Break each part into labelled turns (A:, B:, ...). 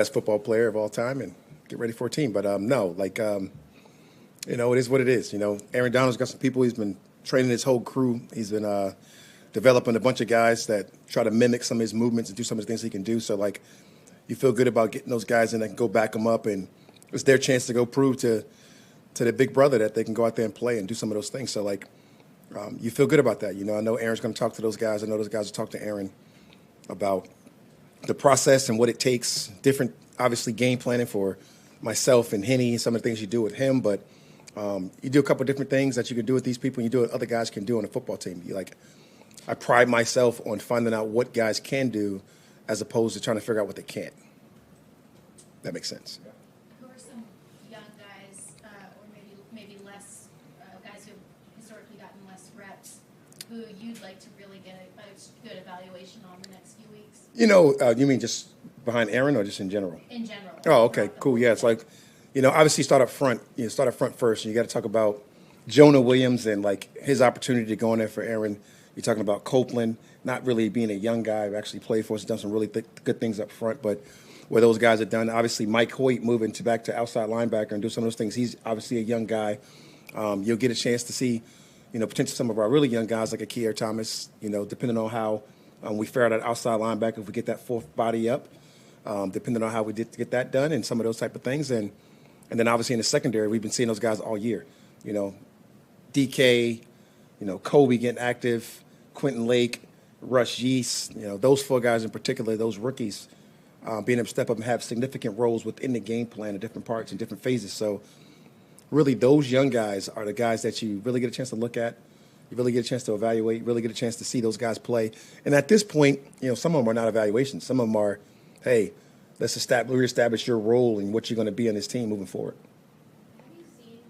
A: best football player of all time and get ready for a team. But no, it is what it is. Aaron Donald's got some people. He's been training his whole crew. He's been developing a bunch of guys that try to mimic some of his movements and do some of the things he can do. So, you feel good about getting those guys in that can go back them up, and it's their chance to go prove to their big brother that they can go out there and play and do some of those things. So, you feel good about that. I know Aaron's going to talk to those guys. I know those guys will talk to Aaron about the process and what it takes. Different, obviously, game planning for myself and Henny, some of the things you do with him. But you do a couple of different things that you can do with these people, and you do what other guys can do on a football team. I pride myself on finding out what guys can do as opposed to trying to figure out what they can't. That makes sense.
B: Who are some young guys, or maybe less guys who have historically gotten less reps, who you'd like to really get a good evaluation on the next few weeks?
A: You mean just behind Aaron or just in general?
B: In general.
A: Oh, okay, cool. Yeah, it's obviously start up front. Start up front first. And you got to talk about Jonah Williams and his opportunity to go in there for Aaron. You're talking about Copeland, not really being a young guy who actually played for us, done some really good things up front. But where those guys have done, obviously Mike Hoyt moving back to outside linebacker and do some of those things. He's obviously a young guy. You'll get a chance to see, potentially some of our really young guys like Akeer Thomas, depending on how we fare out at outside linebacker, if we get that fourth body up, depending on how we did get that done and some of those type of things. And then obviously in the secondary, we've been seeing those guys all year. DK, Kobe getting active, Quentin Lake, Rush Yeast, those four guys in particular, those rookies, being able to step up and have significant roles within the game plan in different parts and different phases. So really those young guys are the guys that you really get a chance to look at. You really get a chance to evaluate. You really get a chance to see those guys play. And at this point, some of them are not evaluations. Some of them are, hey, let's reestablish your role and what you're going to be on this team moving forward.
B: Have you seen,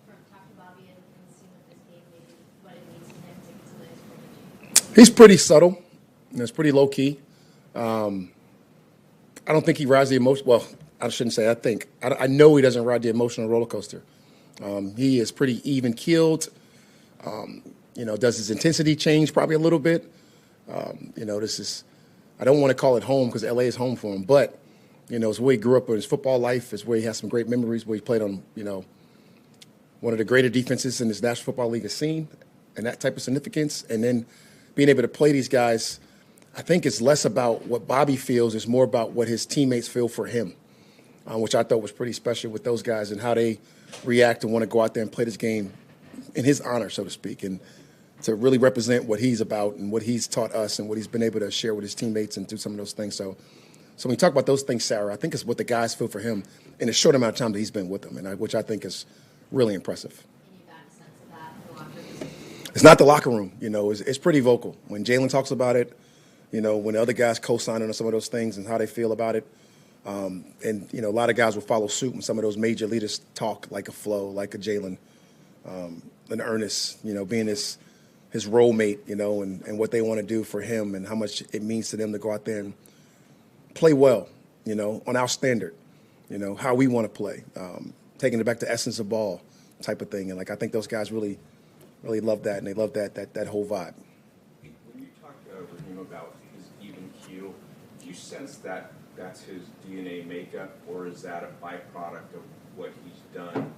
B: or talked to Bobby and seen with this game, maybe what it means to him to get to the next?
A: He's pretty subtle. It's pretty low key. I don't think he rides the emotion. Well, I shouldn't say I think. I know he doesn't ride the emotional roller coaster. He is pretty even keeled. Does his intensity change probably a little bit? This is, I don't want to call it home because LA is home for him, but, it's where he grew up in his football life. It's where he has some great memories, where he played on, one of the greater defenses in this National Football League has seen, and that type of significance. And then being able to play these guys, I think it's less about what Bobby feels. It's more about what his teammates feel for him, which I thought was pretty special with those guys and how they react and want to go out there and play this game in his honor, so to speak, and to really represent what he's about and what he's taught us and what he's been able to share with his teammates and do some of those things. So when you talk about those things, Sarah, I think it's what the guys feel for him in a short amount of time that he's been with them, which I think is really impressive.
B: And you got a sense of that in the locker room?
A: It's not the locker room, it's pretty vocal. When Jalen talks about it, when the other guys co-sign on some of those things and how they feel about it. And a lot of guys will follow suit when some of those major leaders talk, like a Flo, like a Jalen, an Ernest, being his role mate, and what they want to do for him and how much it means to them to go out there and play well, on our standard, how we want to play, taking it back to essence of ball type of thing. And I think those guys really, really love that, and they love that whole vibe.
C: When you talk with him about his even keel, do you sense that that's his DNA makeup, or is that a byproduct of what he's done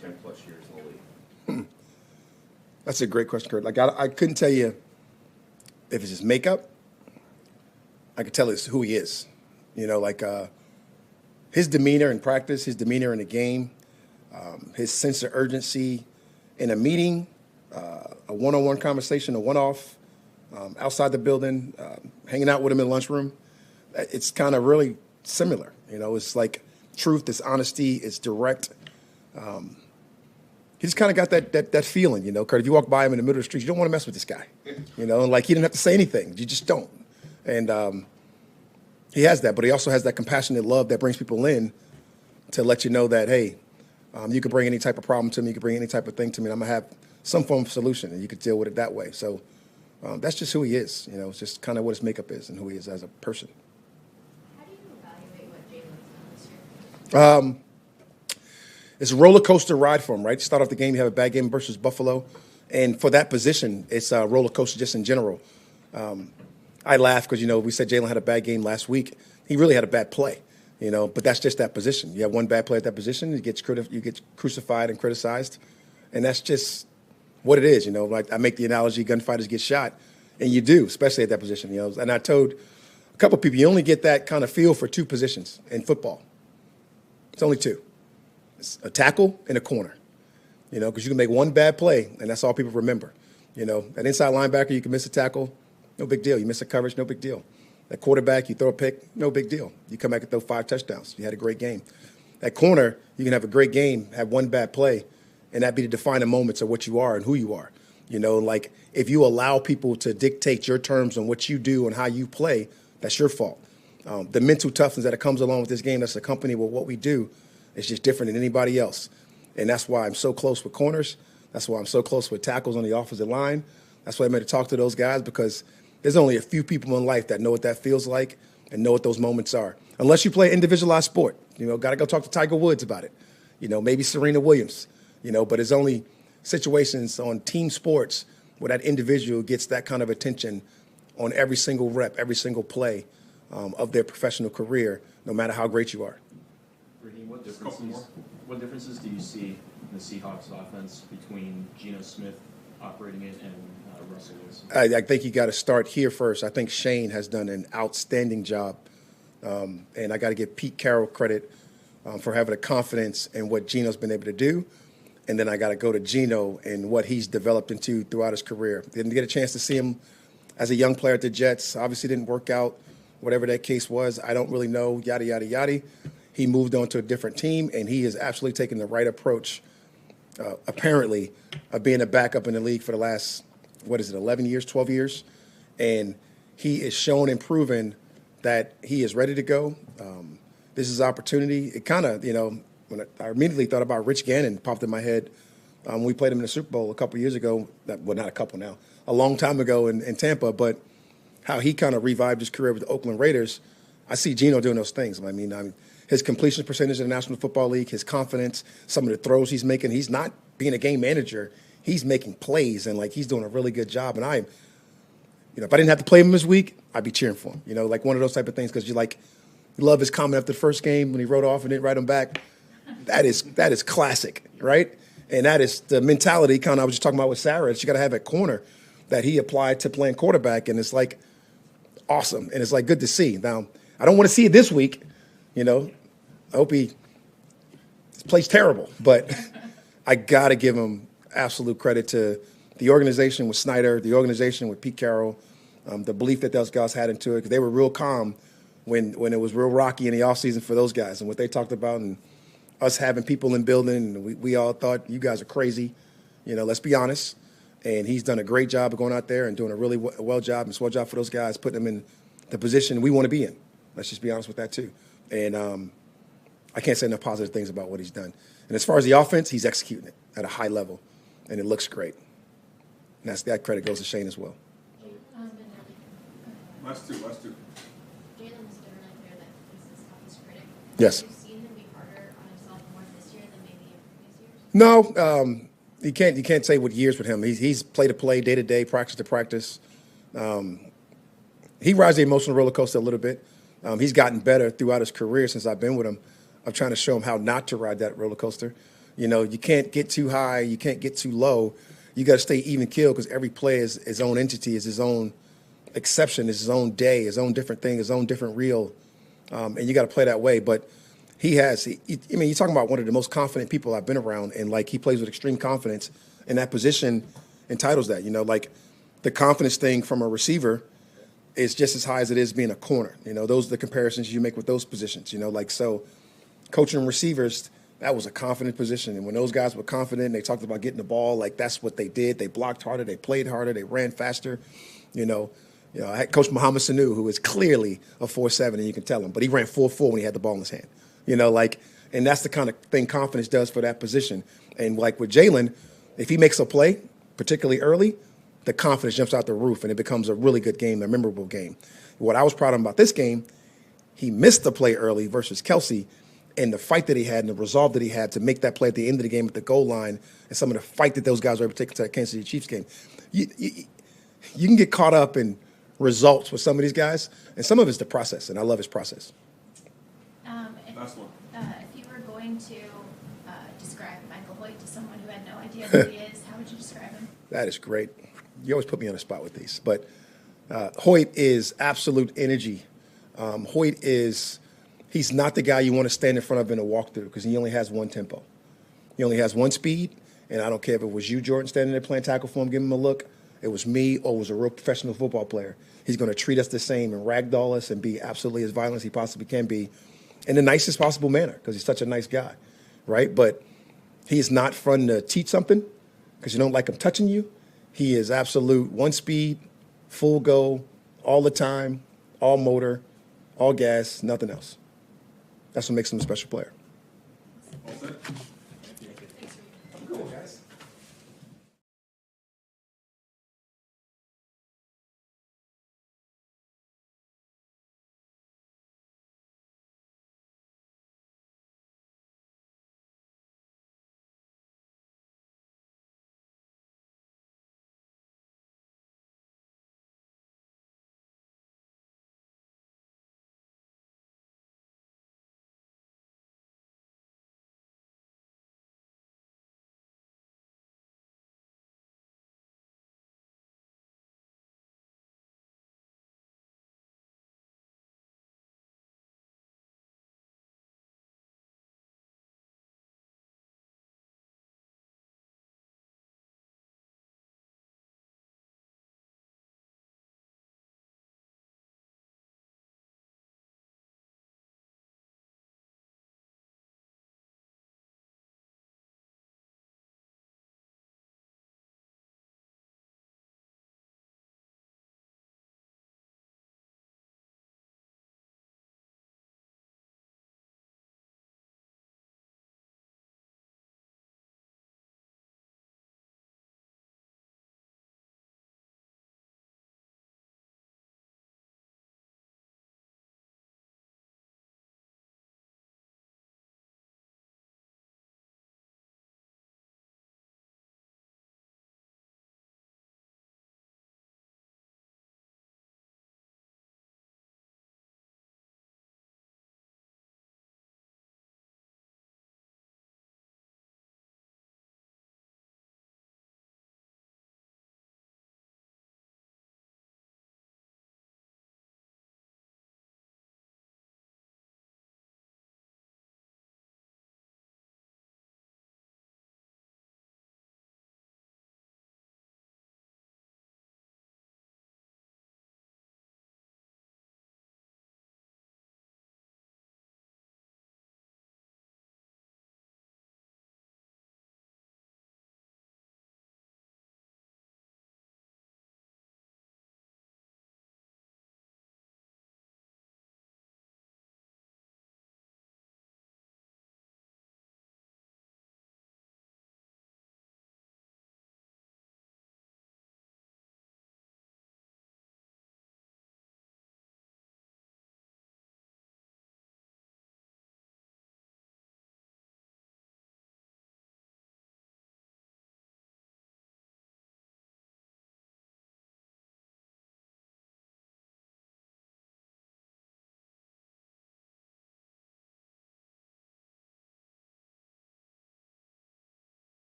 C: 10 plus years in the league?
A: That's a great question, Kurt. I couldn't tell you if it's his makeup. I could tell it's who he is. His demeanor in practice, his demeanor in the game, his sense of urgency in a meeting, a one-on-one conversation, a one-off, outside the building, hanging out with him in the lunchroom. It's kind of really similar. It's like truth, it's honesty, it's direct. He just kind of got that feeling, Kurt. If you walk by him in the middle of the street, you don't want to mess with this guy. He didn't have to say anything. You just don't. And he has that, but he also has that compassionate love that brings people in to let you know that, hey, you can bring any type of problem to me, you can bring any type of thing to me, and I'm going to have some form of solution, and you could deal with it that way. So that's just who he is. It's just kind of what his makeup is and who he is as a person.
B: How do you evaluate what Jalen's done this year?
A: It's a roller coaster ride for him, right? You start off the game, you have a bad game versus Buffalo. And for that position, it's a roller coaster just in general. I laugh because, we said Jalen had a bad game last week. He really had a bad play. But that's just that position. You have one bad player at that position, you get crucified and criticized, and that's just what it is. Like I make the analogy, gunfighters get shot, and you do, especially at that position. And I told a couple of people, you only get that kind of feel for two positions in football. It's only two. It's a tackle and a corner. Because you can make one bad play, and that's all people remember. That inside linebacker, you can miss a tackle, no big deal. You miss a coverage, no big deal. That quarterback, you throw a pick, no big deal. You come back and throw 5 touchdowns. You had a great game. That corner, you can have a great game, have one bad play, and that be the defining moments of what you are and who you are. Like if you allow people to dictate your terms on what you do and how you play, that's your fault. The mental toughness that comes along with this game that's accompanied with what we do is just different than anybody else. And that's why I'm so close with corners. That's why I'm so close with tackles on the offensive line. That's why I made to talk to those guys, because there's only a few people in life that know what that feels like and know what those moments are. Unless you play individualized sport. Got to go talk to Tiger Woods about it. Maybe Serena Williams. But it's only situations on team sports where that individual gets that kind of attention on every single rep, every single play of their professional career, no matter how great you are.
D: Raheem, what differences do you see in the Seahawks offense between Geno Smith operating it and Russell Wilson?
A: I think you got to start here first. I think Shane has done an outstanding job, and I got to give Pete Carroll credit for having the confidence in what Geno's been able to do. And then I got to go to Geno and what he's developed into throughout his career. Didn't get a chance to see him as a young player at the Jets. Obviously didn't work out, whatever that case was. I don't really know, yada, yada, yada. He moved on to a different team, and he has absolutely taken the right approach, apparently, of being a backup in the league for the last, 11 years, 12 years. And he is shown and proven that he is ready to go. This is his opportunity. It kind of, when I immediately thought about Rich Gannon, popped in my head when we played him in the Super Bowl a couple years ago. Well, not a couple now, a long time ago in Tampa, but how he kind of revived his career with the Oakland Raiders. I see Geno doing those things. I mean, his completion percentage in the National Football League, his confidence, some of the throws he's making. He's not being a game manager. He's making plays, and, he's doing a really good job. And if I didn't have to play him this week, I'd be cheering for him. Like one of those type of things, because you love his comment after the first game when he wrote off and didn't write him back. That is classic, right? And that is the mentality I was just talking about with Sarah. That you got to have at corner that he applied to playing quarterback, and it's awesome, and it's good to see. Now, I don't want to see it this week, I hope he plays terrible, but I got to give him absolute credit to the organization with Snyder, the organization with Pete Carroll, the belief that those guys had into it, because they were real calm when it was real rocky in the offseason for those guys and what they talked about, and us having people in building, and we all thought, you guys are crazy, let's be honest. And he's done a great job of going out there and doing a really well job and swell job for those guys, putting them in the position we want to be in. Let's just be honest with that too. And I can't say enough positive things about what he's done. And as far as the offense, he's executing it at a high level, and it looks great. And that credit goes to Shane as well.
E: Last two.
B: Jalen's been really clear that he's his toughest critic.
A: Yes.
B: Have you seen him be harder on himself more this year than maybe in previous years?
A: No, you can't say what years with him. He's play to play, day to day, practice to practice. He rides the emotional roller coaster a little bit. He's gotten better throughout his career since I've been with him. I'm trying to show him how not to ride that roller coaster. You can't get too high, you can't get too low. You got to stay even keel, because every play is his own entity, is his own exception, is his own day, his own different thing, his own different reel, and you got to play that way. But you're talking about one of the most confident people I've been around, and he plays with extreme confidence, and that position entitles that. The confidence thing from a receiver is just as high as it is being a corner. Those are the comparisons you make with those positions. So coaching receivers, that was a confident position, and when those guys were confident, they talked about getting the ball. That's what they did. They blocked harder, they played harder, they ran faster. I had Coach Muhammad Sanu, who is clearly a 4.7, and you can tell him, but he ran 4.4 when he had the ball in his hand. And that's the kind of thing confidence does for that position. And with Jalen, if he makes a play, particularly early, the confidence jumps out the roof, and it becomes a really good game, a memorable game. What I was proud of him about this game, he missed the play early versus Kelsey, and the fight that he had and the resolve that he had to make that play at the end of the game at the goal line, and some of the fight that those guys were able to take to that Kansas City Chiefs game. You can get caught up in results with some of these guys, and some of it's the process, and I love his process.
E: Last one.
B: If you were going to describe Michael Hoyt to someone who had no idea who he is, how would you describe him?
A: That is great. You always put me on the spot with these. But Hoyt is absolute energy. Hoyt he's not the guy you want to stand in front of in a walkthrough because he only has one tempo. He only has one speed. And I don't care if it was you, Jordan, standing there playing tackle for him, giving him a look. It was me or it was a real professional football player. He's going to treat us the same and ragdoll us and be absolutely as violent as he possibly can be in the nicest possible manner because he's such a nice guy, right? But he's not fun to teach something because you don't like him touching you. He is absolute one speed, full go, all the time, all motor, all gas, nothing else. That's what makes him a special player.
E: All set?
A: Cool, guys.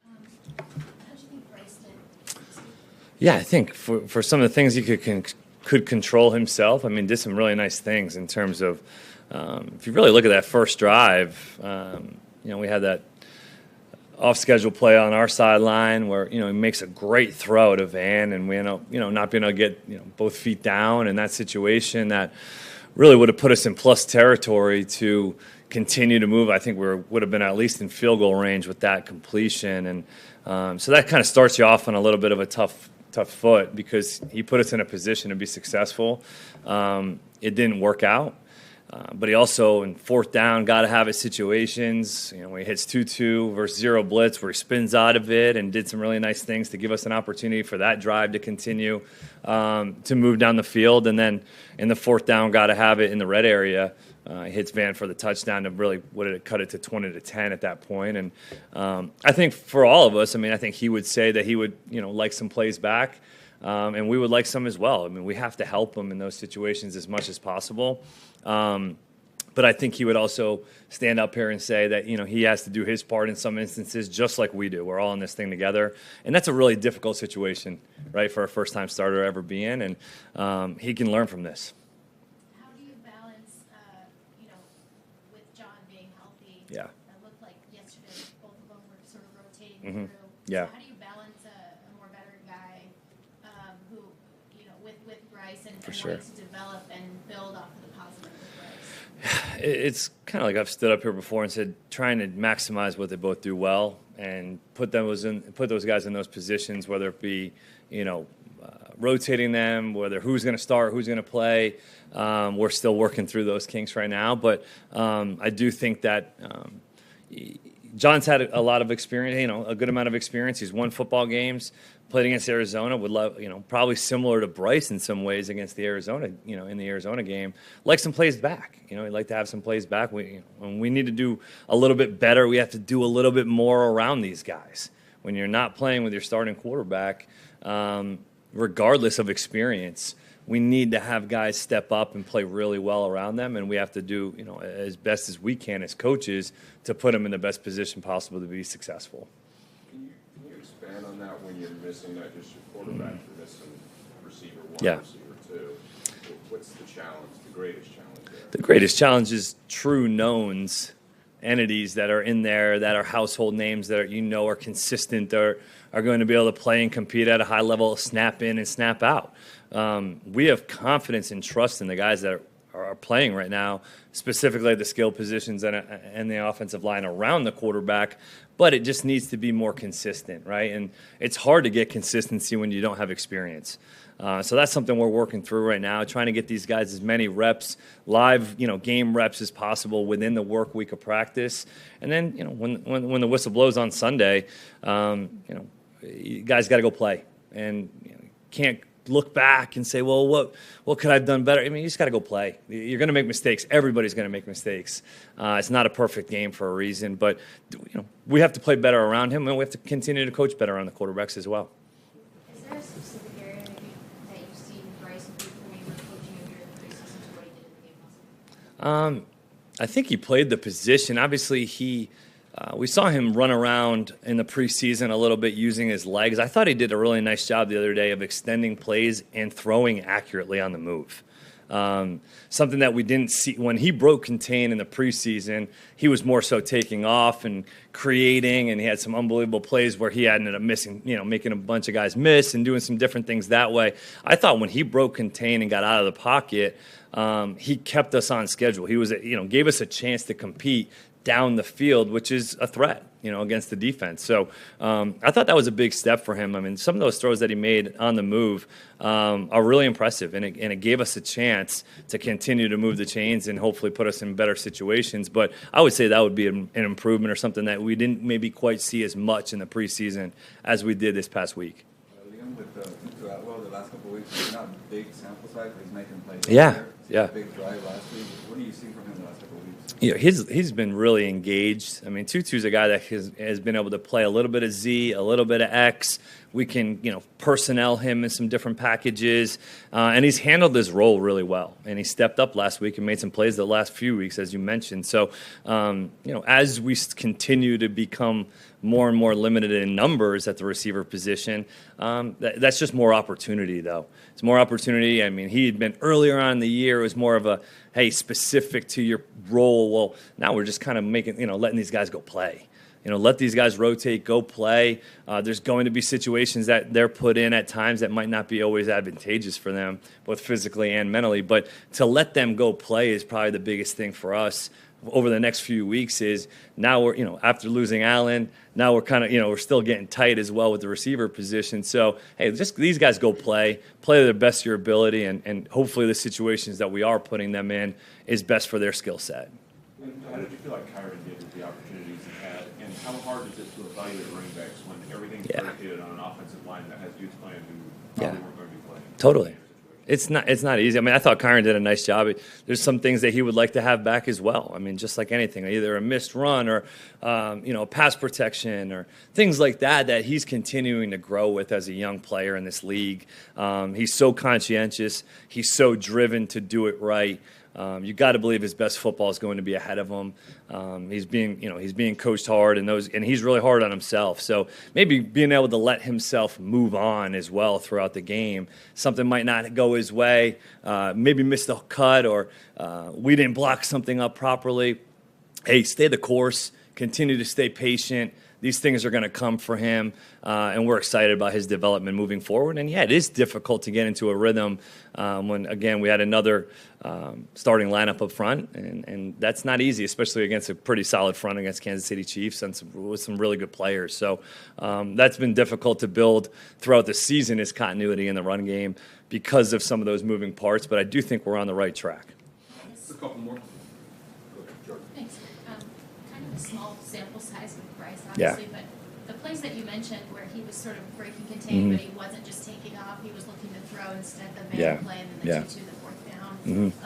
B: How do you think Bryce did?
F: Yeah, I think for some of the things he could control himself, I mean, did some really nice things in terms of if you really look at that first drive, we had that off-schedule play on our sideline where, he makes a great throw to Van, and we end up, not being able to get, both feet down in that situation that really would have put us in plus territory to continue to move. I think we would have been at least in field goal range with that completion. And so that kind of starts you off on a little bit of a tough foot because he put us in a position to be successful. It didn't work out. But he also, in fourth down, got to have his situations. When he hits 2-2 versus zero blitz, where he spins out of it and did some really nice things to give us an opportunity for that drive to continue to move down the field. And then in the fourth down, got to have it in the red area. He hits Van for the touchdown to really cut it to 20-10 at that point. And I think for all of us, I think he would say that he would like some plays back. And we would like some as well. We have to help him in those situations as much as possible. But I think he would also stand up here and say that, he has to do his part in some instances, just like we do. We're all in this thing together. And that's a really difficult situation, right, for a first-time starter to ever be in. And he can learn from this.
B: How do you balance, with John being healthy?
F: Yeah.
B: It looked like yesterday both of them were sort of rotating
F: Mm-hmm.
B: through.
F: Yeah.
B: So how do you balance a more veteran guy who, with Bryce and
F: sure.
B: wanting to develop and build off of the positive with Bryce?
F: It's kind of like I've stood up here before and said, trying to maximize what they both do well and put those guys in those positions, whether it be, rotating them, whether who's going to start, who's going to play. We're still working through those kinks right now, but I do think that John's had a lot of experience, a good amount of experience. He's won football games, played against Arizona, would love, probably similar to Bryce in some ways against the Arizona, in the Arizona game. Like some plays back, he'd like to have some plays back. When we need to do a little bit better, we have to do a little bit more around these guys. When you're not playing with your starting quarterback, regardless of experience, we need to have guys step up and play really well around them, and we have to do, as best as we can as coaches to put them in the best position possible to be successful.
C: Can you expand on that when you're missing not just your quarterback, you're missing receiver one,
F: Yeah.
C: receiver two? What's the challenge, the greatest challenge there?
F: The greatest challenge is true knowns, entities that are in there, that are household names that are consistent, are going to be able to play and compete at a high level, snap in and snap out. We have confidence and trust in the guys that are playing right now, specifically the skill positions and the offensive line around the quarterback, but it just needs to be more consistent, right? And it's hard to get consistency when you don't have experience. So that's something we're working through right now, trying to get these guys as many reps, live, game reps as possible within the work week of practice. And then, when the whistle blows on Sunday, you guys got to go play. And can't look back and say, well, what could I have done better? You just got to go play. You're going to make mistakes. Everybody's going to make mistakes. It's not a perfect game for a reason, but we have to play better around him, and we have to continue to coach better on the quarterbacks as well.
B: Is there a specific area maybe that you see Bryce improving or coaching him here in the preseason to what he did in the game last week?
F: I think he played the position. Obviously, we saw him run around in the preseason a little bit using his legs. I thought he did a really nice job the other day of extending plays and throwing accurately on the move. Something that we didn't see when he broke contain in the preseason. He was more so taking off and creating, and he had some unbelievable plays where he ended up missing, making a bunch of guys miss and doing some different things that way. I thought when he broke contain and got out of the pocket, he kept us on schedule. He was, gave us a chance to compete down the field, which is a threat, against the defense. So I thought that was a big step for him. Some of those throws that he made on the move are really impressive, and it gave us a chance to continue to move the chains and hopefully put us in better situations. But I would say that would be an improvement or something that we didn't maybe quite see as much in the preseason as we did this past week.
E: Liam, with the last couple of weeks, not big sample size, but he's making plays.
F: Yeah.
E: Big drive last week. What do you see from him the last couple of weeks?
F: He's been really engaged. Tutu's a guy that has been able to play a little bit of Z, a little bit of X. We can, personnel him in some different packages, and he's handled this role really well. And he stepped up last week and made some plays the last few weeks, as you mentioned. So, as we continue to become more and more limited in numbers at the receiver position, that's just more opportunity, though. It's more opportunity. He had been earlier on in the year. It was more of a, hey, specific to your role. Well, now we're just kind of letting these guys go play. Let these guys rotate, go play. There's going to be situations that they're put in at times that might not be always advantageous for them, both physically and mentally. But to let them go play is probably the biggest thing for us over the next few weeks is now we're, after losing Allen, now we're kind of, we're still getting tight as well with the receiver position. So, hey, just these guys go play to their best of your ability, and hopefully the situations that we are putting them in is best for their skill set.
D: How did you feel like Kyron did with the opportunities he had, and how hard is it to evaluate running backs when everything's predicated on an offensive line that has youth playing who probably weren't going to be playing?
F: Totally. It's not easy. I mean, I thought Kyron did a nice job. There's some things that he would like to have back as well. I mean, just like anything, either a missed run or, pass protection or things like that he's continuing to grow with as a young player in this league. He's so conscientious. He's so driven to do it right. You got to believe his best football is going to be ahead of him. He's being coached hard, and he's really hard on himself. So maybe being able to let himself move on as well throughout the game. Something might not go his way, maybe missed a cut, or we didn't block something up properly. Hey, stay the course. Continue to stay patient. These things are going to come for him, and we're excited about his development moving forward. And, yeah, it is difficult to get into a rhythm when, again, we had another starting lineup up front, and that's not easy, especially against a pretty solid front against Kansas City Chiefs and with some really good players. So that's been difficult to build throughout the season, is continuity in the run game because of some of those moving parts. But I do think we're on the right track.
D: A couple more.
B: Thanks. Kind of a small sample size with Bryce, obviously, but the plays that you mentioned where he was sort of breaking contain, but he wasn't just taking off, he was looking to throw instead the man play and then the 2-2, the fourth down.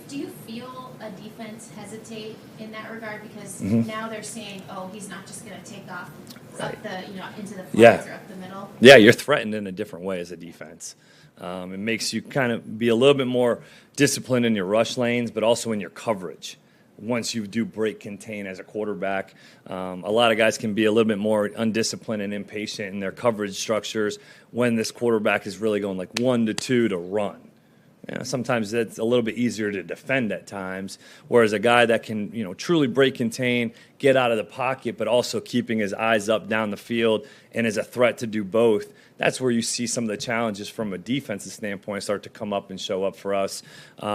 B: Do you feel a defense hesitate in that regard? Because now they're saying, oh, he's not just going to take off up the, into the flats or up the middle.
F: Yeah, you're threatened in a different way as a defense. It makes you kind of be a little bit more disciplined in your rush lanes, but also in your coverage. Once you do break contain as a quarterback, a lot of guys can be a little bit more undisciplined and impatient in their coverage structures when this quarterback is really going like 1 to 2 to run. Sometimes that's a little bit easier to defend at times, whereas a guy that can, truly break contain, get out of the pocket, but also keeping his eyes up down the field and is a threat to do both, that's where you see some of the challenges from a defensive standpoint start to come up and show up for us,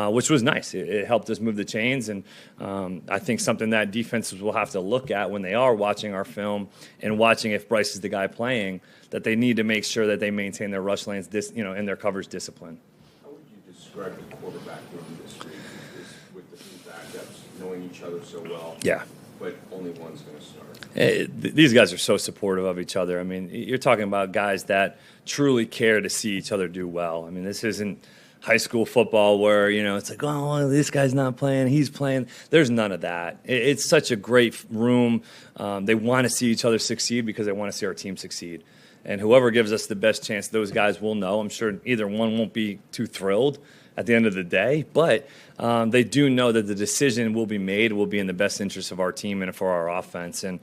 F: which was nice. It helped us move the chains, and I think something that defenses will have to look at when they are watching our film and watching if Bryce is the guy playing, that they need to make sure that they maintain their rush lanes, and their coverage discipline.
C: Describe the quarterback room this week with the two backups knowing each other so well.
F: Yeah.
C: But only one's going to start.
F: These guys are so supportive of each other. I mean, you're talking about guys that truly care to see each other do well. I mean, this isn't high school football where, it's like, oh, well, this guy's not playing, he's playing. There's none of that. It's such a great room. They want to see each other succeed because they want to see our team succeed. And whoever gives us the best chance, those guys will know. I'm sure either one won't be too thrilled at the end of the day, but they do know that the decision will be made, will be in the best interest of our team and for our offense, and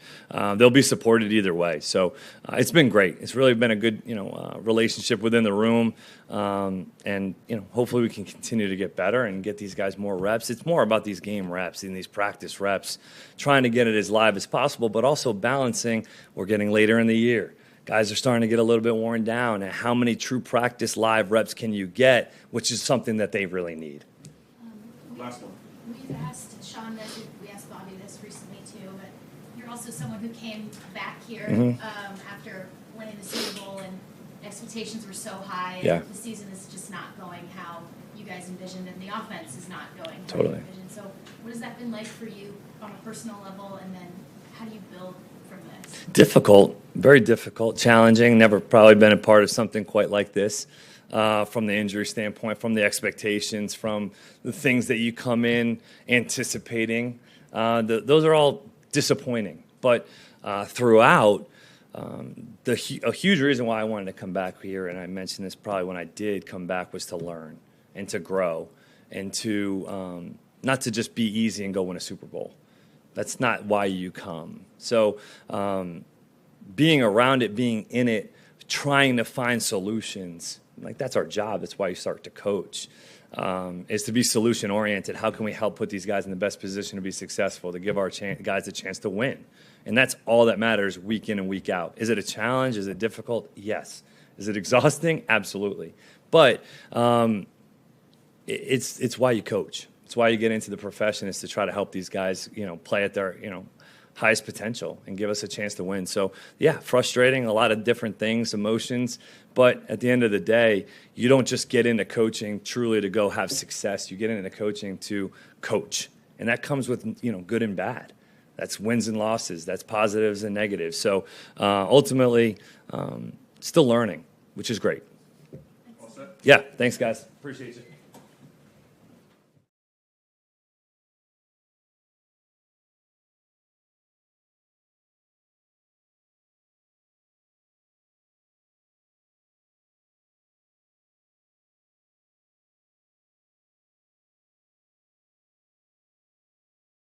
F: they'll be supported either way. So it's been great. It's really been a good, relationship within the room, and hopefully we can continue to get better and get these guys more reps. It's more about these game reps and these practice reps, trying to get it as live as possible, but also balancing. We're getting later in the year. Guys are starting to get a little bit worn down, and how many true practice live reps can you get, which is something that they really need.
D: Last one.
B: We've asked Sean this, we asked Bobby this recently too, but you're also someone who came back here after winning the Super Bowl, and expectations were so high, and the season is just not going how you guys envisioned, and the offense is not going how you envisioned. So what has that been like for you on a personal level, and then how do you build from this?
F: Difficult, very difficult, challenging. Never probably been a part of something quite like this from the injury standpoint, from the expectations, from the things that you come in anticipating. Those are all disappointing. But throughout, a huge reason why I wanted to come back here, and I mentioned this probably when I did come back, was to learn and to grow and to not to just be easy and go win a Super Bowl. That's not why you come. So being around it, being in it, trying to find solutions, like that's our job. That's why you start to coach, is to be solution-oriented. How can we help put these guys in the best position to be successful, to give our guys a chance to win? And that's all that matters week in and week out. Is it a challenge? Is it difficult? Yes. Is it exhausting? Absolutely. But it's why you coach. It's why you get into the profession, is to try to help these guys, play at their, highest potential and give us a chance to win. So, yeah, frustrating, a lot of different things, emotions. But at the end of the day, you don't just get into coaching truly to go have success. You get into coaching to coach. And that comes with, good and bad. That's wins and losses. That's positives and negatives. So ultimately, still learning, which is great.
D: All set?
F: Yeah, thanks, guys. Appreciate you.